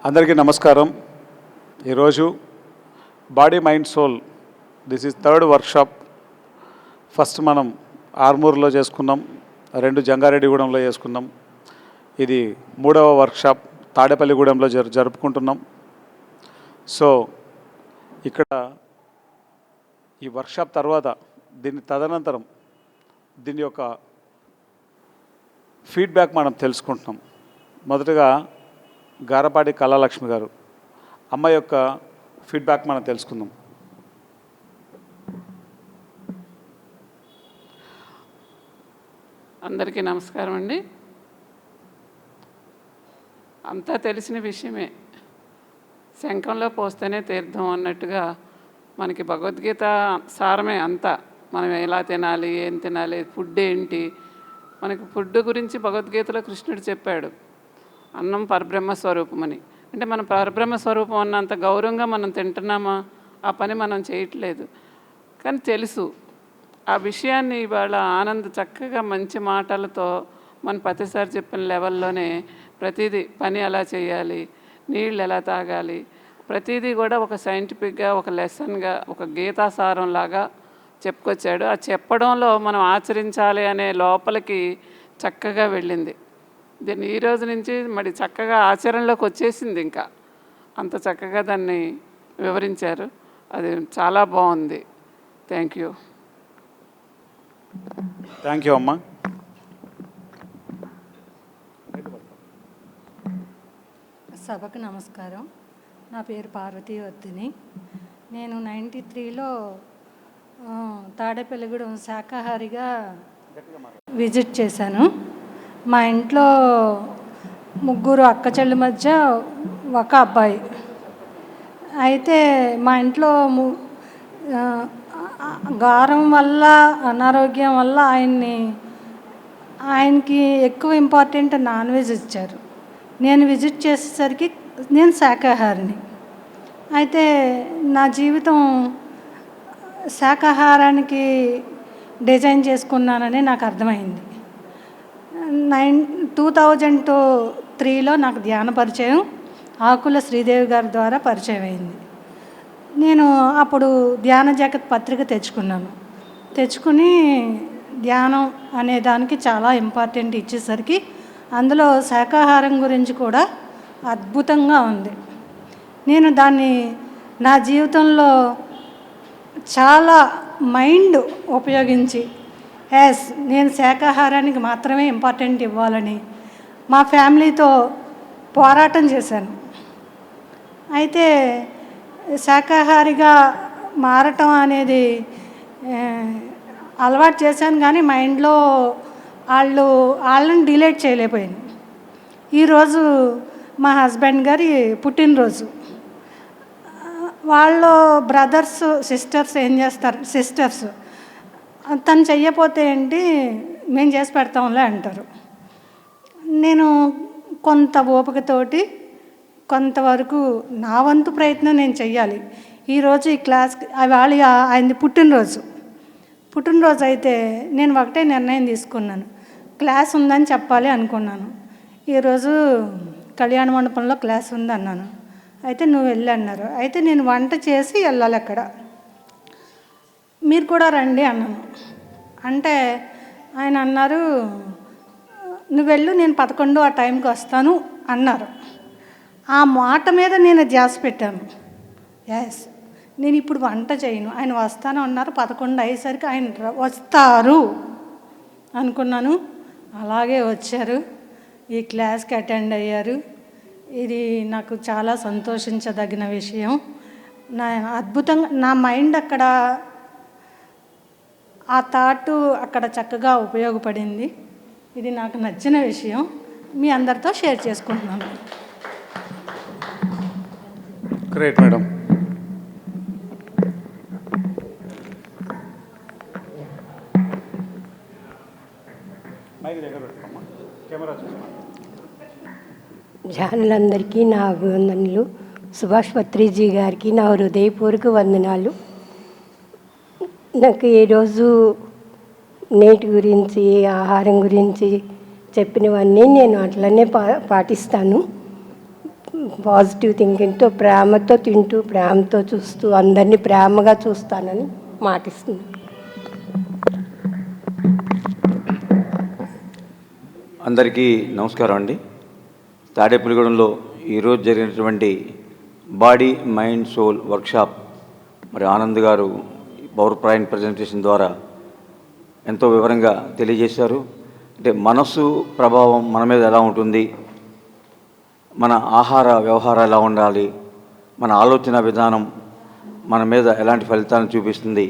అందరికీ నమస్కారం. ఈరోజు body mind soul this is third workshop. First మనం ఆర్మూర్లో చేసుకున్నాం, 2 జంగారెడ్డిగూడెంలో చేసుకున్నాం. ఇది 3వ వర్క్షాప్ తాడేపల్లిగూడెంలో జరుపుకుంటున్నాం. సో ఇక్కడ ఈ వర్క్షాప్ తర్వాత తదనంతరం దీని యొక్క ఫీడ్బ్యాక్ మనం తెలుసుకుంటున్నాం. మొదటగా గారపాటి కళాలక్ష్మి గారు అమ్మ యొక్క ఫీడ్బ్యాక్ మనం తెలుసుకుందాం. అందరికీ నమస్కారం అండి. అంతా తెలిసిన విషయమే, శంఖంలో పోస్తేనే తీర్థం అన్నట్టుగా మనకి భగవద్గీత సారమే అంతా. మనం ఎలా తినాలి, ఏం తినాలి, ఫుడ్ ఏంటి, మనకి ఫుడ్ గురించి భగవద్గీతలో కృష్ణుడు చెప్పాడు. అన్నం పరబ్రహ్మ స్వరూపం అని. అంటే మనం పరబ్రహ్మ స్వరూపం అన్నంత గౌరవంగా మనం తింటున్నామా? ఆ పని మనం చేయట్లేదు. కానీ తెలుసు ఆ విషయాన్ని. ఇవాళ ఆనంద్ చక్కగా మంచి మాటలతో మన ప్రతిసారి చెప్పిన లెవెల్లోనే ప్రతిదీ పని ఎలా చేయాలి, నీళ్ళు ఎలా తాగాలి, ప్రతిదీ కూడా ఒక సైంటిఫిక్గా, ఒక లెసన్గా, ఒక గీతాసారంలాగా చెప్పుకొచ్చాడు. ఆ చెప్పడంలో మనం ఆచరించాలి అనే లోపలికి చక్కగా వెళ్ళింది. దీన్ని ఈ రోజు నుంచి మరి చక్కగా ఆచరణలోకి వచ్చేసింది. ఇంకా అంత చక్కగా దాన్ని వివరించారు. అది చాలా బాగుంది. థ్యాంక్ యూ అమ్మా. సభకు నమస్కారం. నా పేరు పార్వతీవర్ధిని. నేను 93లో తాడేపల్లిగూడెం శాకాహారిగా విజిట్ చేశాను. మా ఇంట్లో 3 అక్క చెల్లి మధ్య ఒక అబ్బాయి. అయితే మా ఇంట్లో గారం వల్ల, అనారోగ్యం వల్ల ఆయనకి ఎక్కువ ఇంపార్టెంట్ నాన్ వెజ్ ఇచ్చారు. నేను విజిట్ చేసేసరికి నేను శాకాహారిని. అయితే నా జీవితం శాకాహారానికి డిజైన్ చేసుకున్నానని నాకు అర్థమైంది. 2003లో నాకు ధ్యాన పరిచయం ఆకుల శ్రీదేవి గారి ద్వారా పరిచయం అయింది. నేను అప్పుడు ధ్యాన జగత్ పత్రిక తెచ్చుకుని ధ్యానం అనే దానికి చాలా ఇంపార్టెంట్ ఇచ్చేసరికి అందులో శాకాహారం గురించి కూడా అద్భుతంగా ఉంది. నేను దాన్ని నా జీవితంలో చాలా మైండ్ ఉపయోగించి నేను శాకాహారానికి మాత్రమే ఇంపార్టెంట్ ఇవ్వాలని మా ఫ్యామిలీతో పోరాటం చేశాను. అయితే శాకాహారిగా మారటం అనేది అలవాటు చేశాను, కానీ మైండ్లో వాళ్ళని డిలేట్ చేయలేకపోయాను. ఈరోజు మా హస్బెండ్ గారి పుట్టినరోజు. వాళ్ళు బ్రదర్స్ సిస్టర్స్ ఏం చేస్తారు, సిస్టర్స్ తను చెయ్యపోతే ఏంటి, మేము చేసి పెడతాంలే అంటారు. నేను కొంత ఓపికతోటి కొంతవరకు నా వంతు ప్రయత్నం నేను చెయ్యాలి. ఈరోజు ఈ క్లాస్ ఆయనది పుట్టినరోజు అయితే నేను ఒకటే నిర్ణయం తీసుకున్నాను, క్లాస్ ఉందని చెప్పాలి అనుకున్నాను. ఈరోజు కళ్యాణ మండపంలో క్లాస్ ఉంది అన్నాను. అయితే నువ్వు వెళ్ళి అన్నారు. అయితే నేను వంట చేసి వెళ్ళాలి అక్కడ, మీరు కూడా రండి అన్నాను. అంటే ఆయన అన్నారు, నువ్వు వెళ్ళు, నేను 11 ఆ టైంకి వస్తాను అన్నారు. ఆ మాట మీద నేను ధ్యాస పెట్టాను. నేను ఇప్పుడు వంట చేయను, ఆయన వస్తాను అన్నారు. 11 అయ్యేసరికి ఆయన వస్తారు అనుకున్నాను. అలాగే వచ్చారు, ఈ క్లాస్కి అటెండ్ అయ్యారు. ఇది నాకు చాలా సంతోషించదగిన విషయం. అద్భుతంగా నా మైండ్ అక్కడ ఆ థాట్ అక్కడ చక్కగా ఉపయోగపడింది. ఇది నాకు నచ్చిన విషయం, మీ అందరితో షేర్ చేసుకుంటున్నాను. Great madam. ధ్యానులందరికీ నా అభివందనలు. సుభాష్ పత్రిజీ గారికి నా హృదయపూర్వక వందనాలు. నాకు ఈరోజు నేటి గురించి, ఆహారం గురించి చెప్పినవన్నీ నేను అట్లనే పాటిస్తాను. పాజిటివ్ థింకింగ్తో ప్రేమతో తింటూ ప్రేమతో చూస్తూ అందరినీ ప్రేమగా చూస్తానని మాటిస్తున్నాను. అందరికీ నమస్కారం అండి. తాడేపల్లిగూడెంలో ఈరోజు జరిగినటువంటి బాడీ మైండ్ సోల్ వర్క్షాప్ మరి ఆనంద్ గారు పవర్ పాయింట్ ప్రజెంటేషన్ ద్వారా ఎంతో వివరంగా తెలియజేశారు. అంటే మనస్సు ప్రభావం మన మీద ఎలా ఉంటుంది, మన ఆహార వ్యవహారం ఎలా ఉండాలి, మన ఆలోచన విధానం మన మీద ఎలాంటి ఫలితాలను చూపిస్తుంది,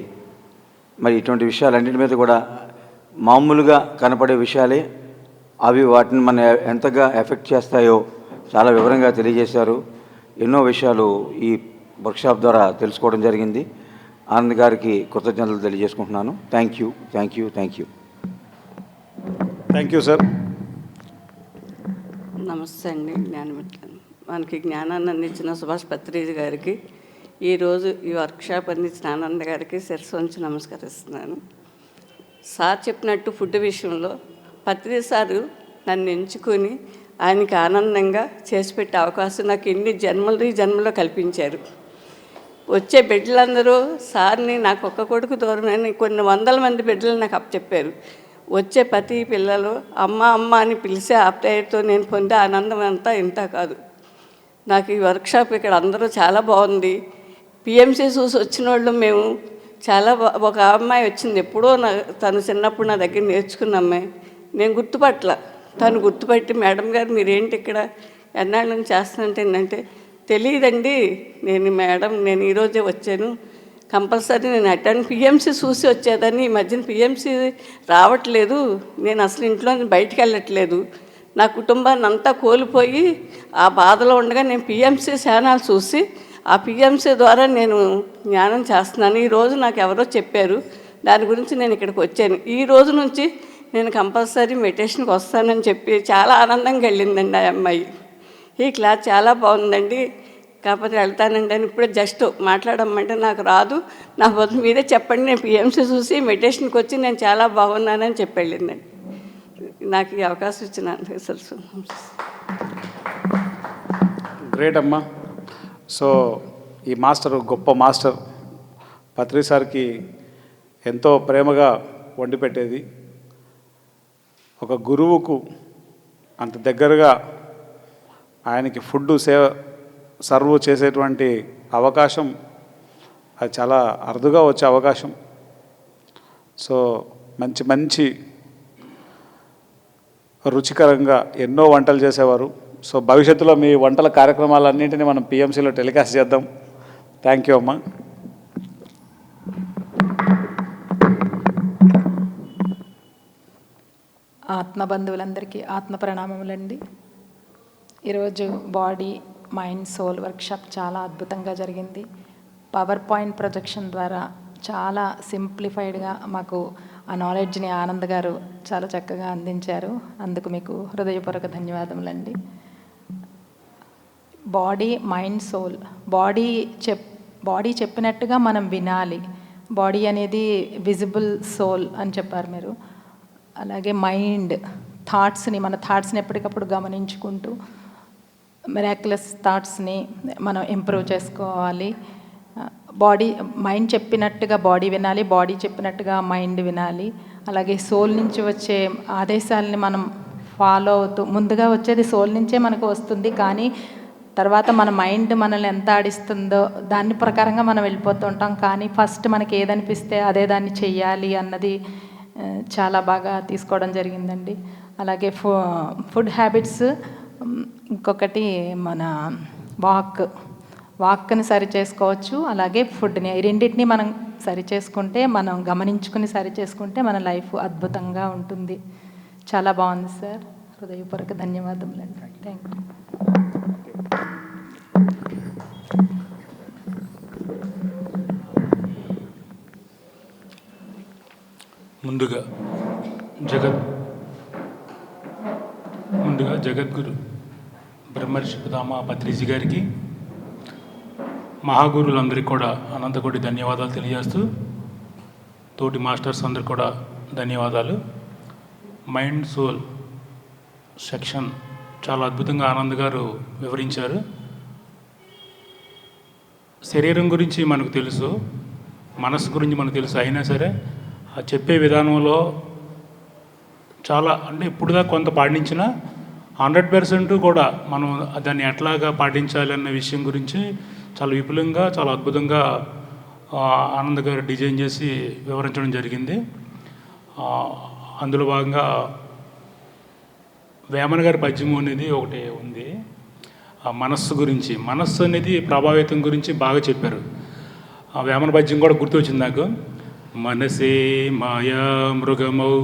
మరి ఇటువంటి విషయాలన్నింటి మీద కూడా మామూలుగా కనపడే విషయాలే అవి వాటిని మన ఎంతగా ఎఫెక్ట్ చేస్తాయో చాలా వివరంగా తెలియజేశారు. ఎన్నో విషయాలు ఈ వర్క్షాప్ ద్వారా తెలుసుకోవడం జరిగింది. ఆనంద్ గారికి కృతజ్ఞతలు తెలియజేసుకుంటున్నాను. Thank you. Thank you sir. నమస్తే అండి. జ్ఞానమిత్రులు మనకి జ్ఞానాన్ని అందించిన సుభాష్ పత్రిజీ గారికి, ఈరోజు ఈ వర్క్షాప్ అందించిన ఆనంద్ గారికి శిరస్సు వంచి నమస్కరిస్తున్నాను. సార్ చెప్పినట్టు ఫుడ్ విషయంలో పత్రిజీ సారు నన్ను ఎంచుకొని ఆయనకి ఆనందంగా చేసి పెట్టే అవకాశం నాకు ఎన్ని జన్మలో కల్పించారు. వచ్చే బిడ్డలందరూ సార్ని నాకు ఒక్క కొడుకు దూరమని కొన్ని వందల మంది బిడ్డలు నాకు అప్పచెప్పారు. వచ్చే ప్రతి పిల్లలు అమ్మ అమ్మ అని పిలిచే ఆప్యాయతతో నేను పొందే ఆనందం అంతా ఇంత కాదు. నాకు ఈ వర్క్షాప్ ఇక్కడ అందరూ చాలా బాగుంది. పిఎంసి చూసి వచ్చిన వాళ్ళు మేము చాలా ఒక అమ్మాయి వచ్చింది, ఎప్పుడో తను చిన్నప్పుడు నా దగ్గర నేర్చుకున్న అమ్మాయి. నేను గుర్తుపట్ల, తను గుర్తుపట్టి మేడం గారు మీరేంటి ఇక్కడ ఎన్నాళ్ళ నుంచి చేస్తానంటే ఏంటంటే తెలియదండి నేను ఈరోజే వచ్చాను, కంపల్సరీ నేను అటెండ్ పిఎంసి చూసి వచ్చేదాన్ని. ఈ మధ్యన పిఎంసి రావట్లేదు, నేను అసలు ఇంట్లో బయటికి వెళ్ళట్లేదు, నా కుటుంబాన్ని అంతా కోల్పోయి ఆ బాధలో ఉండగా నేను పిఎంసి ఛానల్ చూసి ఆ పిఎంసి ద్వారా నేను జ్ఞానం చేస్తున్నాను. ఈరోజు నాకు ఎవరో చెప్పారు, దాని గురించి నేను ఇక్కడికి వచ్చాను. ఈ రోజు నుంచి నేను కంపల్సరీ మెడిటేషన్కి వస్తానని చెప్పి చాలా ఆనందంగా వెళ్ళిందండి ఆ అమ్మాయి. ఈ క్లాస్ చాలా బాగుందండి, కాకపోతే వెళ్తానండి అని ఇప్పుడే జస్ట్ మాట్లాడమంటే నాకు రాదు, నా బదులు మీరే చెప్పండి, నేను పిఎంసీ చూసి మెడిటేషన్కి వచ్చి నేను చాలా బాగున్నానని చెప్పి వెళ్ళిందండి. నాకు ఈ అవకాశం ఇచ్చినందుకు సరస్సు. గ్రేట్ అమ్మా. సో ఈ మాస్టర్ గొప్ప మాస్టర్ పత్రి సార్కి ఎంతో ప్రేమగా వండి పెట్టేది. ఒక గురువుకు అంత దగ్గరగా ఆయనకి ఫుడ్ సర్వ్ చేసేటువంటి అవకాశం అది చాలా అరుదుగా వచ్చే అవకాశం. సో మంచి మంచి రుచికరంగా ఎన్నో వంటలు చేసేవారు. సో భవిష్యత్తులో మీ వంటల కార్యక్రమాలన్నింటినీ మనం పిఎంసీలో టెలికాస్ట్ చేద్దాం. థ్యాంక్ యూ అమ్మా. ఆత్మబంధువులందరికీ ఆత్మ ప్రణామములండి. ఈరోజు బాడీ మైండ్ సోల్ వర్క్షాప్ చాలా అద్భుతంగా జరిగింది. పవర్ పాయింట్ ప్రొజెక్షన్ ద్వారా చాలా సింప్లిఫైడ్గా మాకు ఆ నాలెడ్జ్ని ఆనంద్ గారు చాలా చక్కగా అందించారు. అందుకు మీకు హృదయపూర్వక ధన్యవాదములండి. బాడీ మైండ్ సోల్, బాడీ చెప్పినట్టుగా మనం వినాలి. బాడీ అనేది విజిబుల్ సోల్ అని చెప్పారు మీరు. అలాగే మైండ్ మన థాట్స్ని ఎప్పటికప్పుడు గమనించుకుంటూ మిరాక్యులస్ థాట్స్ని మనం ఇంప్రూవ్ చేసుకోవాలి. మైండ్ చెప్పినట్టుగా బాడీ వినాలి, బాడీ చెప్పినట్టుగా మైండ్ వినాలి. అలాగే సోల్ నుంచి వచ్చే ఆదేశాలని మనం ఫాలో అవుతూ, ముందుగా వచ్చేది సోల్ నుంచే మనకు వస్తుంది, కానీ తర్వాత మన మైండ్ మనల్ని ఎంత ఆడిస్తుందో దాని ప్రకారంగా మనం వెళ్ళిపోతూ ఉంటాం. కానీ ఫస్ట్ మనకి ఏదనిపిస్తే అదే దాన్ని చెయ్యాలి అన్నది చాలా బాగా తీసుకోవడం జరిగిందండి. అలాగే ఫుడ్ హ్యాబిట్స్, ఇంకొకటి మన వాక్ని సరి చేసుకోవచ్చు, అలాగే ఫుడ్ని, ఈ రెండింటిని మనం సరి చేసుకుంటే, మనం గమనించుకుని సరి చేసుకుంటే మన లైఫ్ అద్భుతంగా ఉంటుంది. చాలా బాగుంది సార్. హృదయపూర్వక ధన్యవాదములండి. Thank you. ముందుగా జగద్గురు బ్రహ్మర్షి పితామహ పత్రిజీ గారికి, మహాగురువులందరికీ కూడా అనంతకోటి ధన్యవాదాలు తెలియజేస్తూ, తోటి మాస్టర్స్ అందరికీ కూడా ధన్యవాదాలు. మైండ్ సోల్ సెక్షన్ చాలా అద్భుతంగా ఆనంద్ గారు వివరించారు. శరీరం గురించి మనకు తెలుసు, మనసు గురించి మనకు తెలుసు, అయినా సరే ఆ చెప్పే విధానంలో చాలా అంటే ఇప్పుడుదా కొంత పాటించిన 100% కూడా మనం దాన్ని ఎట్లాగా పాటించాలి అన్న విషయం గురించి చాలా విపులంగా చాలా అద్భుతంగా ఆనంద్ గారు డిజైన్ చేసి వివరించడం జరిగింది. అందులో భాగంగా వేమన గారి పద్యం అనేది ఒకటి ఉంది, మనస్సు గురించి, మనస్సు అనేది ప్రభావితం గురించి బాగా చెప్పారు. వేమన పద్యం కూడా గుర్తొచ్చింది నాకు. మనసే మాయా మృగమౌ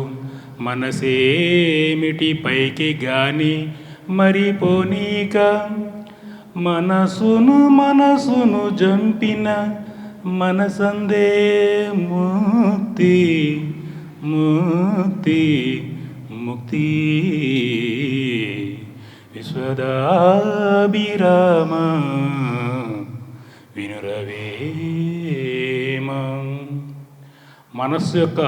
మనసేమిటి పైకి గాని మరిపోనీక మనసును జంపిన మనసందే ముక్తి ముక్తి ముక్తి విశ్వదాభిరామ వినురవేమ. మనస్సు యొక్క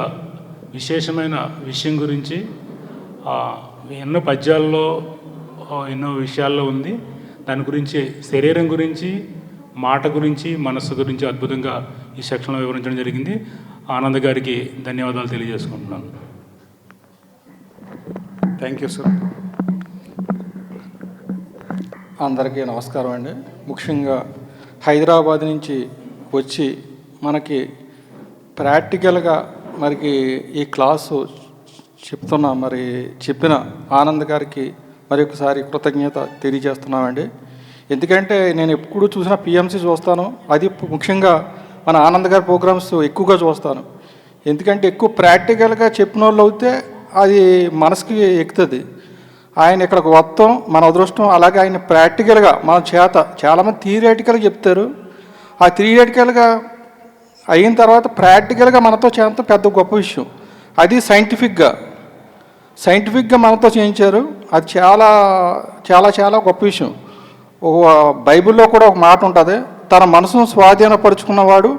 విశేషమైన విషయం గురించి ఎన్నో పద్యాల్లో ఎన్నో విషయాల్లో ఉంది. దాని గురించి శరీరం గురించి, మాట గురించి, మనస్సు గురించి అద్భుతంగా ఈ సెక్షన్లో వివరించడం జరిగింది. ఆనంద్ గారికి ధన్యవాదాలు తెలియజేసుకుంటున్నాను. Thank you sir. అందరికీ నమస్కారం అండి. ముఖ్యంగా హైదరాబాద్ నుంచి వచ్చి మనకి ప్రాక్టికల్గా మనకి ఈ క్లాసు చెప్పిన ఆనంద్ గారికి మరి ఒకసారి కృతజ్ఞత తెలియజేస్తున్నామండి. ఎందుకంటే నేను ఎప్పుడు చూసినా పిఎంసి చూస్తాను, అది ముఖ్యంగా మన ఆనంద్ గారి ప్రోగ్రామ్స్ ఎక్కువగా చూస్తాను. ఎందుకంటే ఎక్కువ ప్రాక్టికల్గా చెప్పిన వాళ్ళు అయితే అది మనసుకి ఎక్కుతుంది. ఆయన ఇక్కడికి వస్తాం మన అదృష్టం. అలాగే ఆయన ప్రాక్టికల్గా మన చేత చాలామంది థియరిటికల్గా చెప్తారు, ఆ థియరిటికల్గా అయిన తర్వాత ప్రాక్టికల్గా మనతో చేత పెద్ద గొప్ప విషయం. అది సైంటిఫిక్గా మనతో చేయించారు. అది చాలా చాలా చాలా గొప్ప విషయం. బైబిల్లో కూడా ఒక మాట ఉంటుంది, తన మనసును స్వాధీనపరుచుకున్నవాడు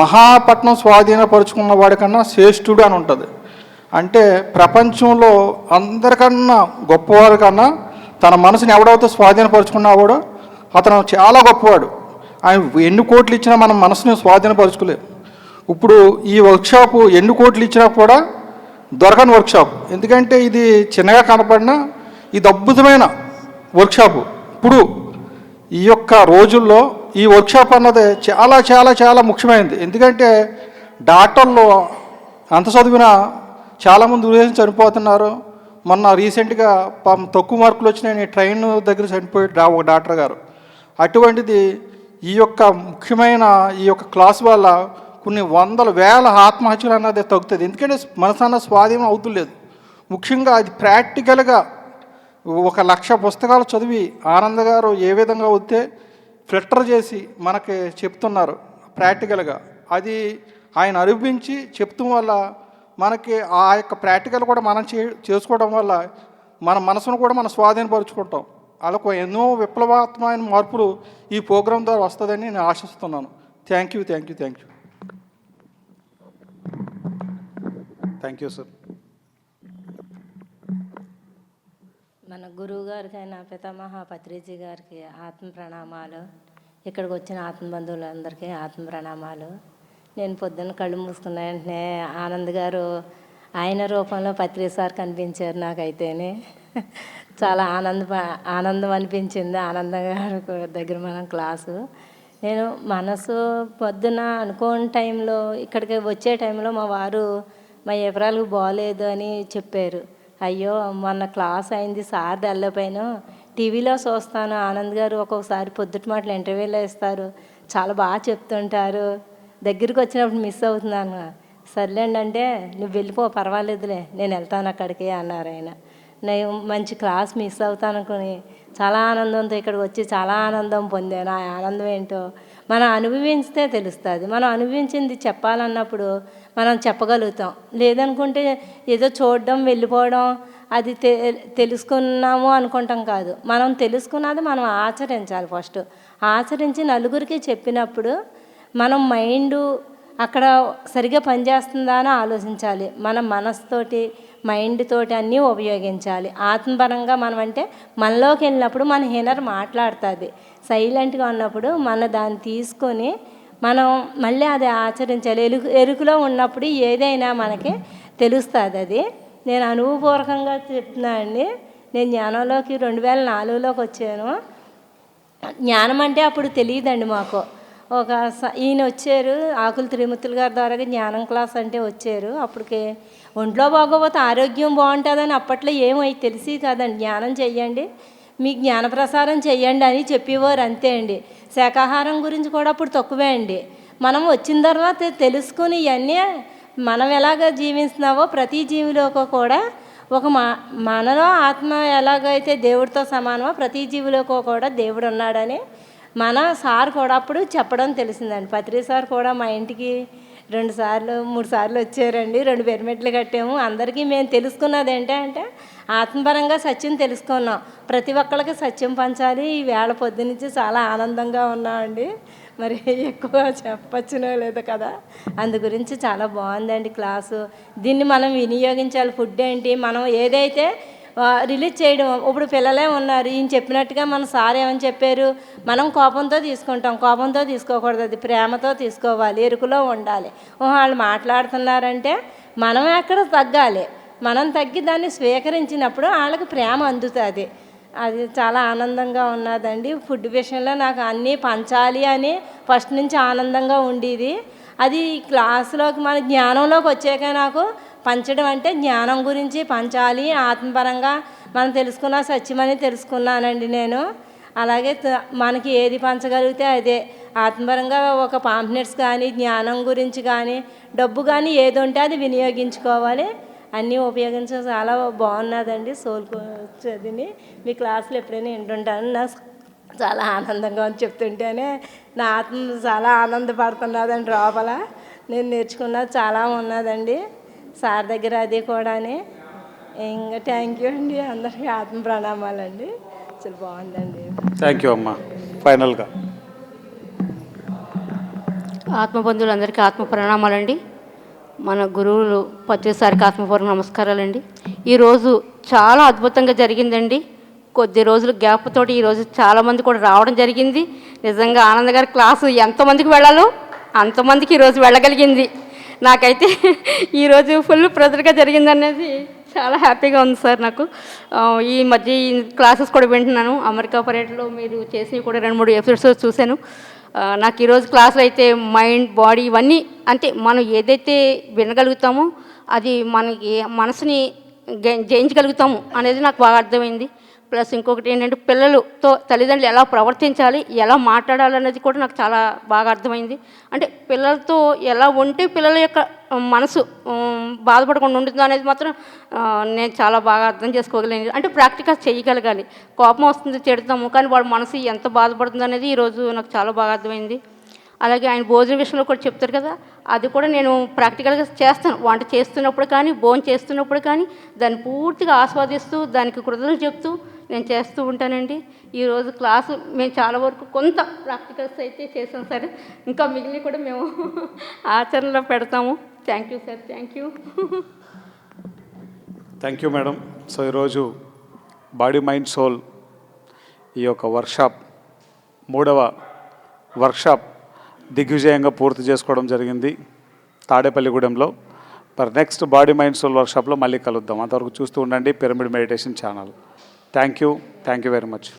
మహాపట్నం స్వాధీనపరుచుకున్నవాడి కన్నా శ్రేష్ఠుడు అని ఉంటుంది. అంటే ప్రపంచంలో అందరికన్నా గొప్పవాడి కన్నా తన మనసుని ఎవడైతే స్వాధీనపరుచుకున్నావాడో అతను చాలా గొప్పవాడు. ఆయన ఎన్ని కోట్లు ఇచ్చినా మనం మనసుని స్వాధీనపరుచుకోలేము. ఇప్పుడు ఈ వర్క్షాపు ఎన్ని కోట్లు ఇచ్చినా కూడా దొరకని వర్క్షాప్. ఎందుకంటే ఇది చిన్నగా కనపడినా ఇది అద్భుతమైన వర్క్షాపు. ఇప్పుడు ఈ యొక్క రోజుల్లో ఈ వర్క్షాప్ అన్నది చాలా చాలా చాలా ముఖ్యమైనది. ఎందుకంటే డాక్టర్లు అంత చదివినా చాలామంది ఉరేసి చనిపోతున్నారు. మొన్న రీసెంట్గా తక్కువ మార్కులు వచ్చినాయి, ట్రైన్ దగ్గర చనిపోయాడు ఒక డాక్టర్ గారు. అటువంటిది ఈ యొక్క ముఖ్యమైన ఈ యొక్క క్లాస్ వల్ల కొన్ని వందల వేల ఆత్మహత్యలు అన్నది తగ్గుతుంది. ఎందుకంటే మనసు అన్న స్వాధీనం అవుతులేదు. ముఖ్యంగా అది ప్రాక్టికల్గా 1,00,000 పుస్తకాలు చదివి ఆనంద్ గారు ఏ విధంగా వస్తే ఫిల్టర్ చేసి మనకి చెప్తున్నారు ప్రాక్టికల్గా. అది ఆయన అనుభవించి చెప్తూ వల్ల మనకి ఆ యొక్క ప్రాక్టికల్ కూడా మనం చేసుకోవడం వల్ల మన మనసును కూడా మనం స్వాధీనపరుచుకుంటాం. అలా ఎన్నో విప్లవాత్మకమైన మార్పులు ఈ ప్రోగ్రాం ద్వారా వస్తుందని నేను ఆశిస్తున్నాను. Thank you sir. మన గురువు గారికైనా పితామహ పత్రిజీ గారికి ఆత్మ ప్రణామాలు. ఇక్కడికి వచ్చిన ఆత్మ బంధువులందరికీ ఆత్మ ప్రణామాలు. నేను పొద్దున్న కళ్ళు మూసుకున్న వెంటనే ఆనంద్ గారు ఆయన రూపంలో పత్రి సార్ కనిపించారు. నాకైతేనే చాలా ఆనందం అనిపించింది ఆనందం గారి దగ్గర మనం క్లాసు. నేను మనసు పొద్దున అనుకోని టైంలో ఇక్కడికి వచ్చే టైంలో మా వారు మా ఏప్రాలకు బాగోలేదు అని చెప్పారు. అయ్యో మొన్న క్లాస్ అయింది సార్ వెళ్ళపోయాను, టీవీలో చూస్తాను ఆనంద్ గారు ఒక్కొక్కసారి పొద్దుటి మాటలు ఇంటర్వ్యూలో ఇస్తారు, చాలా బాగా చెప్తుంటారు, దగ్గరికి వచ్చినప్పుడు మిస్ అవుతున్నాను. సర్లేండి అంటే నువ్వు వెళ్ళిపో పర్వాలేదులే నేను వెళ్తాను అక్కడికి అన్నారు ఆయన. నేను మంచి క్లాస్ మిస్ అవుతాను అనుకుని చాలా ఆనందంతో ఇక్కడికి వచ్చి చాలా ఆనందం పొందాను. ఆ ఆనందం ఏంటో మనం అనుభవించితే తెలుస్తుంది. మనం అనుభవించింది చెప్పాలన్నప్పుడు మనం చెప్పగలుగుతాం. లేదనుకుంటే ఏదో చూడడం వెళ్ళిపోవడం అది తెలుసుకున్నాము అనుకుంటాం కాదు. మనం తెలుసుకున్నది మనం ఆచరించాలి. ఫస్ట్ ఆచరించి నలుగురికి చెప్పినప్పుడు మనం మైండ్ అక్కడ సరిగ్గా పనిచేస్తుందా అని ఆలోచించాలి. మన మనసుతోటి మైండ్ తోటి అన్నీ ఉపయోగించాలి. ఆత్మపరంగా మనం అంటే మనలోకి వెళ్ళినప్పుడు మన ఇన్నర్ మాట్లాడుతుంది. సైలెంట్గా ఉన్నప్పుడు మన దాన్ని తీసుకొని మనం మళ్ళీ అది ఆచరించాలి. ఎరుకులో ఉన్నప్పుడు ఏదైనా మనకి తెలుస్తుంది. అది నేను అనుభవపూర్వకంగా చెప్తున్నా అండి. నేను జ్ఞానంలోకి 2004లోకి వచ్చాను. జ్ఞానం అంటే అప్పుడు తెలియదండి మాకు. ఈయన వచ్చారు, ఆకుల త్రిమూర్తులు గారి ద్వారా జ్ఞానం క్లాస్ అంటే వచ్చారు. అప్పటికి ఒంట్లో బాగోపోతే ఆరోగ్యం బాగుంటుందని అప్పట్లో ఏమై తెలిసి కదండి. జ్ఞానం చెయ్యండి, మీ జ్ఞానప్రసారం చెయ్యండి అని చెప్పేవారు, అంతే అండి. శాకాహారం గురించి కూడా అప్పుడు తక్కువే అండి. మనం వచ్చిన తర్వాత తెలుసుకుని ఇవన్నీ మనం ఎలాగ జీవిస్తున్నావో ప్రతి జీవిలోకి కూడా ఒక మనలో ఆత్మ ఎలాగైతే దేవుడితో సమానమో ప్రతి జీవిలోకి కూడా దేవుడు ఉన్నాడని మన సార్ కూడా అప్పుడు చెప్పడం తెలిసిందండి. పత్రి సార్ కూడా మా ఇంటికి 2 సార్లు 3 సార్లు వచ్చారండి. 2 పిరమిడ్లు కట్టాము. అందరికీ మేము తెలుసుకున్నది ఏంటంటే ఆత్మపరంగా సత్యం తెలుసుకున్నాం. ప్రతి ఒక్కరికి సత్యం పంచాలి. ఈ వేళ పొద్దు నుంచి చాలా ఆనందంగా ఉన్నామండి. మరి ఎక్కువ చెప్పచ్చునో లేదో కదా, అందు గురించి చాలా బాగుందండి క్లాసు. దీన్ని మనం వినియోగించాలి. ఫుడ్ ఏంటి, మనం ఏదైతే రిలీజ్ చేయడం. ఇప్పుడు పిల్లలే ఉన్నారు, ఈయన చెప్పినట్టుగా మన సార్ ఏమని చెప్పారు, మనం కోపంతో తీసుకుంటాం. కోపంతో తీసుకోకూడదు, అది ప్రేమతో తీసుకోవాలి, ఎరుకులో ఉండాలి. వాళ్ళు మాట్లాడుతున్నారంటే మనం ఎక్కడ తగ్గాలి. మనం తగ్గి దాన్ని స్వీకరించినప్పుడు వాళ్ళకి ప్రేమ అందుతుంది. అది చాలా ఆనందంగా ఉన్నదండి. ఫుడ్ విషయంలో నాకు అన్నీ పంచాలి అని ఫస్ట్ నుంచి ఆనందంగా ఉండేది. అది క్లాసులోకి మన జ్ఞానంలోకి వచ్చాక నాకు పంచడం అంటే జ్ఞానం గురించి పంచాలి, ఆత్మపరంగా మనం తెలుసుకున్న సత్యమని తెలుసుకున్నానండి నేను. అలాగే మనకి ఏది పంచగలిగితే అదే ఆత్మపరంగా ఒక పాంప్లెట్స్ కానీ జ్ఞానం గురించి కానీ డబ్బు కానీ ఏది ఉంటే అది వినియోగించుకోవాలి. అన్నీ ఉపయోగించడం చాలా బాగున్నదండి. సోల్ చదివి మీ క్లాసులు ఎప్పుడైనా వింటుంటాను. నాకు చాలా ఆనందంగా ఉంది చెప్తుంటేనే. నా ఆత్మ చాలా ఆనందపడుతున్నదండి లోపల. నేను నేర్చుకున్నది చాలా ఉన్నదండి సార్ దగ్గర. అది కూడా ఇంకా థ్యాంక్ యూ అండి. అందరికీ ఆత్మ ప్రణామాలండి. చాలా బాగుందండి. థ్యాంక్ యూ అమ్మా. ఫైనల్గా ఆత్మబంధువులందరికీ ఆత్మ ప్రణామాలండి. మన గురువులు పత్రిసారికి ఆత్మపూర్వక నమస్కారాలండి. ఈరోజు చాలా అద్భుతంగా జరిగిందండి. కొద్ది రోజులు గ్యాప్ తోటి ఈరోజు చాలామంది కూడా రావడం జరిగింది. నిజంగా ఆనంద్ గారి క్లాసు ఎంతమందికి వెళ్ళాలో అంతమందికి ఈరోజు వెళ్ళగలిగింది. నాకైతే ఈరోజు ఫుల్ ప్రెజర్గా జరిగిందనేది చాలా హ్యాపీగా ఉంది సార్. నాకు ఈ మధ్య ఈ క్లాసెస్ కూడా వింటున్నాను. అమెరికా పర్యటనలో మీరు చేసినవి కూడా 2-3 ఎపిసోడ్స్ చూశాను. నాకు ఈరోజు క్లాసులు అయితే మైండ్, బాడీ ఇవన్నీ అంటే మనం ఏదైతే వినగలుగుతామో అది మనకి మనసుని జయించగలుగుతాము అనేది నాకు బాగా అర్థమైంది. ప్లస్ ఇంకొకటి ఏంటంటే పిల్లలతో తల్లిదండ్రులు ఎలా ప్రవర్తించాలి, ఎలా మాట్లాడాలనేది కూడా నాకు చాలా బాగా అర్థమైంది. అంటే పిల్లలతో ఎలా ఉంటే పిల్లల యొక్క మనసు బాధపడకుండా ఉంటుందో అనేది మాత్రం నేను చాలా బాగా అర్థం చేసుకోగలిగాను. అంటే ప్రాక్టికల్ చేయగలగాలి. కోపం వస్తుంది, తిడతాము, కానీ వాడి మనసు ఎంత బాధపడుతుంది అనేది ఈరోజు నాకు చాలా బాగా అర్థమైంది. అలాగే ఆయన భోజన విషయంలో కూడా చెప్తారు కదా, అది కూడా నేను ప్రాక్టికల్గా చేస్తాను. వంట చేస్తున్నప్పుడు కానీ భోజనం చేస్తున్నప్పుడు కానీ దాన్ని పూర్తిగా ఆస్వాదిస్తూ దానికి కృతజ్ఞతలు చెప్తూ నేను చేస్తూ ఉంటానండి. ఈరోజు క్లాసు మేము చాలా వరకు కొంత ప్రాక్టికల్స్ అయితే చేసాం సార్. ఇంకా మిగిలిన కూడా మేము ఆచరణలో పెడతాము. Thank you sir. Thank you. Thank you madam. So ఈరోజు బాడీ మైండ్ సోల్ ఈ యొక్క వర్క్షాప్ 3వ వర్క్షాప్ దిగ్విజయంగా పూర్తి చేసుకోవడం జరిగింది తాడేపల్లిగూడెంలో. మరి నెక్స్ట్ బాడీ మైండ్ సోల్ వర్క్షాప్లో మళ్ళీ కలుద్దాం. అంతవరకు చూస్తూ ఉండండి pyramid meditation channel. Thank you very much.